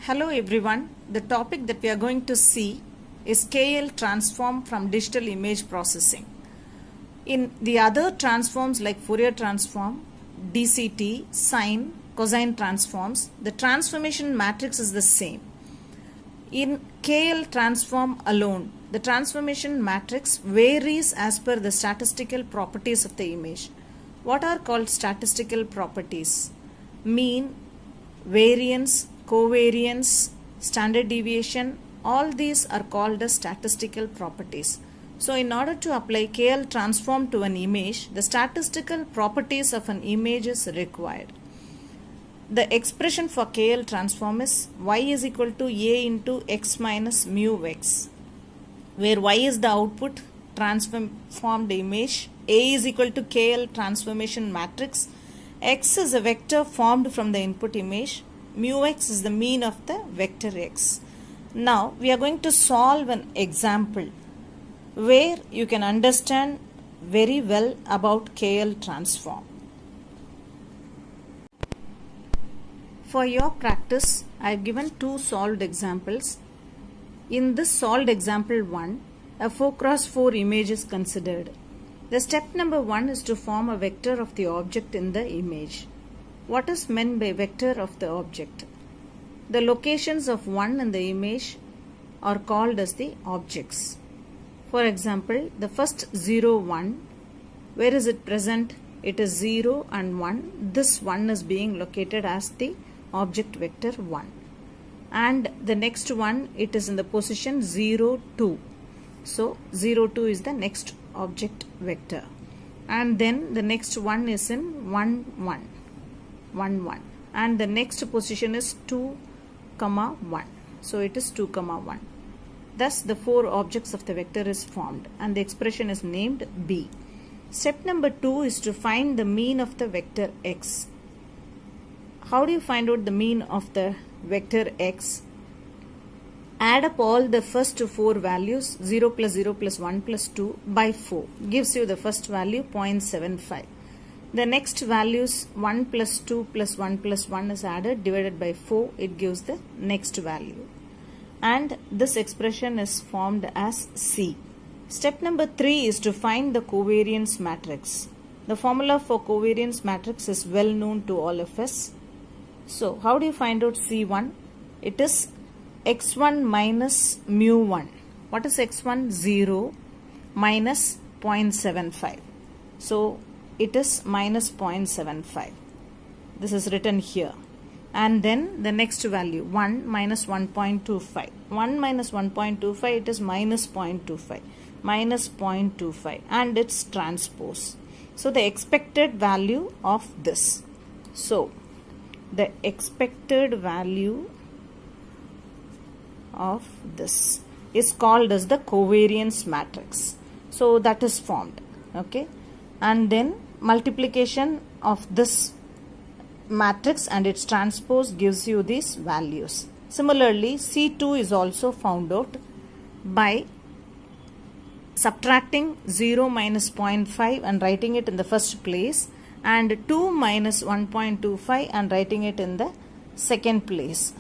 Hello everyone, the topic that we are going to see is KL transform from digital image processing. In the other transforms like Fourier transform, DCT, sine, cosine transforms, the transformation matrix is the same. In KL transform alone, the transformation matrix varies as per the statistical properties of the image. What are called statistical properties? Mean, variance, covariance, standard deviation, all these are called as statistical properties. So in order to apply KL transform to an image, the statistical properties of an image is required. The expression for KL transform is y is equal to a into x minus mu x, where y is the output transformed image, a is equal to KL transformation matrix, x is a vector formed from the input image, mu x is the mean of the vector x. Now we are going to solve an example where you can understand very well about KL transform. For your practice, I have given two solved examples. In this solved example 1, a 4x4 image is considered. The step number 1 is to form a vector of the object in the image. What is meant by vector of the object? The locations of 1 in the image are called as the objects. For example, the first 0, 1, where is it present? It is 0 and 1. This 1 is being located as the object vector 1. And the next one, it is in the position 0, 2. So 0, 2 is the next object vector. And then the next one is in 1, 1. 1, 1, and the next position is 2, 1. So it is 2, 1. Thus the four objects of the vector is formed and the expression is named B. Step number 2 is to find the mean of the vector x. How do you find out the mean of the vector x? Add up all the first four values, 0 plus 0 plus 1 plus 2 by 4, gives you the first value 0.75. The next values 1 plus 2 plus 1 plus 1 is added, divided by 4, it gives the next value. And this expression is formed as C. Step number 3 is to find the covariance matrix. The formula for covariance matrix is well known to all of us. So how do you find out C1? It is x1 minus mu1. What is x1? 0 minus 0.75. So it is minus 0.75. This is written here. And then the next value 1 minus 1.25. 1 minus 1.25, it is minus 0.25. Minus 0.25 and its transpose. So the expected value of this. So the expected value of this is called as the covariance matrix. So that is formed. Okay. And then multiplication of this matrix and its transpose gives you these values. Similarly, C2 is also found out by subtracting 0 minus 0.5 and writing it in the first place, and 2 minus 1.25 and writing it in the second place,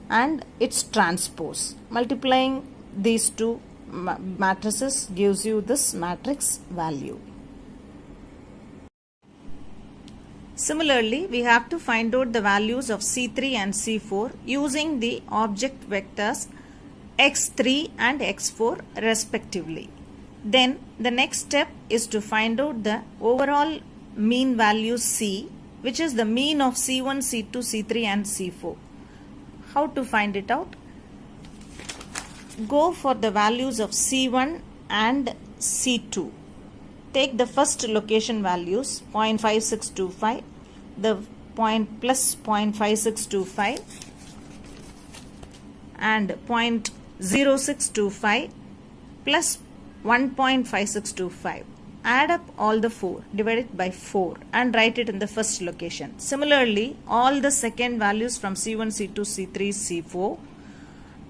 and its transpose. Multiplying these two matrices gives you this matrix value. Similarly, we have to find out the values of C3 and C4 using the object vectors x3 and x4 respectively. Then the next step is to find out the overall mean value C, which is the mean of C1, C2, C3 and C4. How to find it out? Go for the values of C1 and C2. Take the first location values 0.5625, the point plus 0.5625 and 0.0625 plus 1.5625. Add up all the 4, divide it by 4 and write it in the first location. Similarly, all the second values from C1, C2, C3, C4,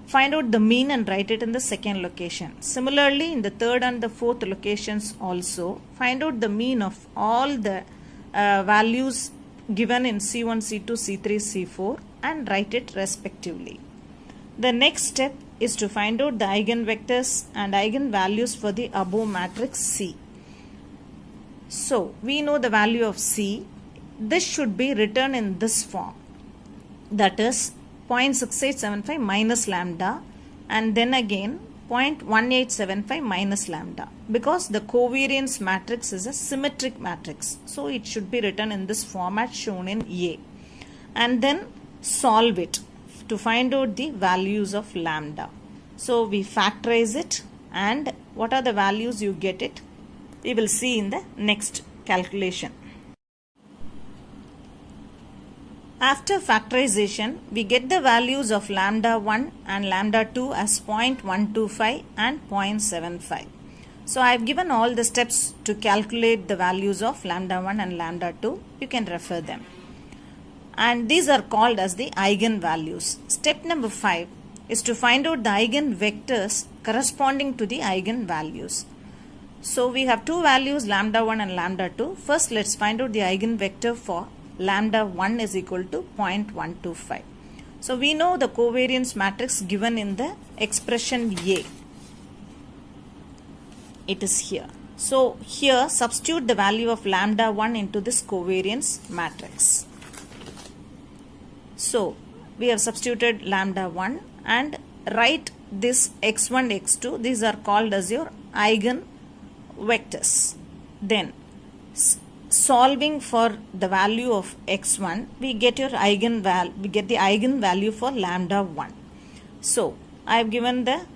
find out the mean and write it in the second location. Similarly, in the third and the fourth locations also, find out the mean of all the values given in C1, C2, C3, C4 and write it respectively. The next step is to find out the eigenvectors and eigenvalues for the above matrix C. So, we know the value of C. This should be written in this form. That is 0.6875 minus lambda and then again 0.1875 minus lambda. Because the covariance matrix is a symmetric matrix. So, it should be written in this format shown in A. And then solve it to find out the values of lambda. So, we factorize it and what are the values you get it? We will see in the next calculation. After factorization, we get the values of lambda 1 and lambda 2 as 0.125 and 0.75. So, I have given all the steps to calculate the values of lambda 1 and lambda 2. You can refer them. And these are called as the eigenvalues. Step number 5 is to find out the eigenvectors corresponding to the eigenvalues. So, we have two values lambda 1 and lambda 2. First, let's find out the eigenvector for lambda 1 is equal to 0.125. So, we know the covariance matrix given in the expression A. It is here. So, here substitute the value of lambda 1 into this covariance matrix. So, we have substituted lambda 1 and write this x1, x2. These are called as your eigenvectors. Then, solving for the value of x1, we get the eigenvalue for lambda 1. So, I have given the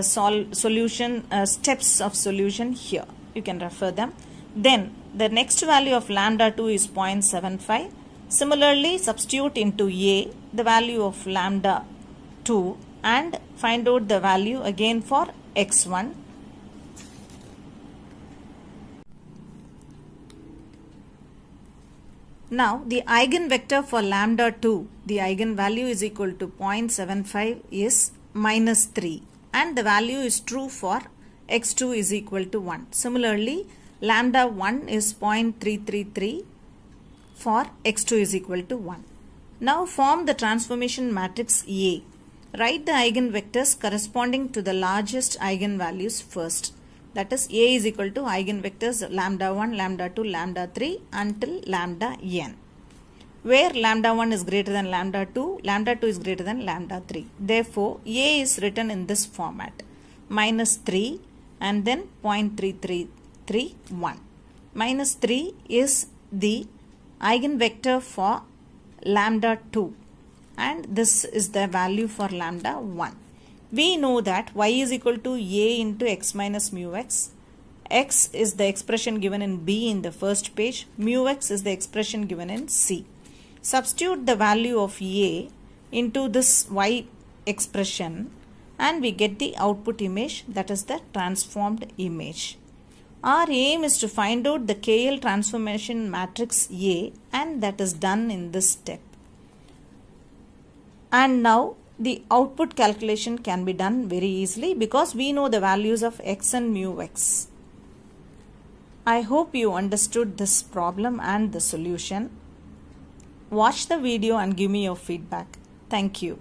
solution steps of solution here. You can refer them. Then, the next value of lambda 2 is 0.75. Similarly, substitute into A the value of lambda 2 and find out the value again for x1. Now, the eigenvector for lambda 2, the eigenvalue is equal to 0.75 is minus 3 and the value is true for x2 is equal to 1. Similarly, lambda 1 is 0.333 for x2 is equal to 1. Now, form the transformation matrix A. Write the eigenvectors corresponding to the largest eigenvalues first. That is A is equal to eigenvectors lambda 1, lambda 2, lambda 3 until lambda n. Where lambda 1 is greater than lambda 2 is greater than lambda 3. Therefore, A is written in this format. Minus 3 and then 0.3331. Minus 3 is the eigenvector for lambda 2 and this is the value for lambda 1. We know that y is equal to a into x minus mu x. X is the expression given in B in the first page. Mu x is the expression given in C. Substitute the value of a into this y expression and we get the output image, that is the transformed image. Our aim is to find out the KL transformation matrix A and that is done in this step. And now the output calculation can be done very easily because we know the values of x and mu x. I hope you understood this problem and the solution. Watch the video and give me your feedback. Thank you.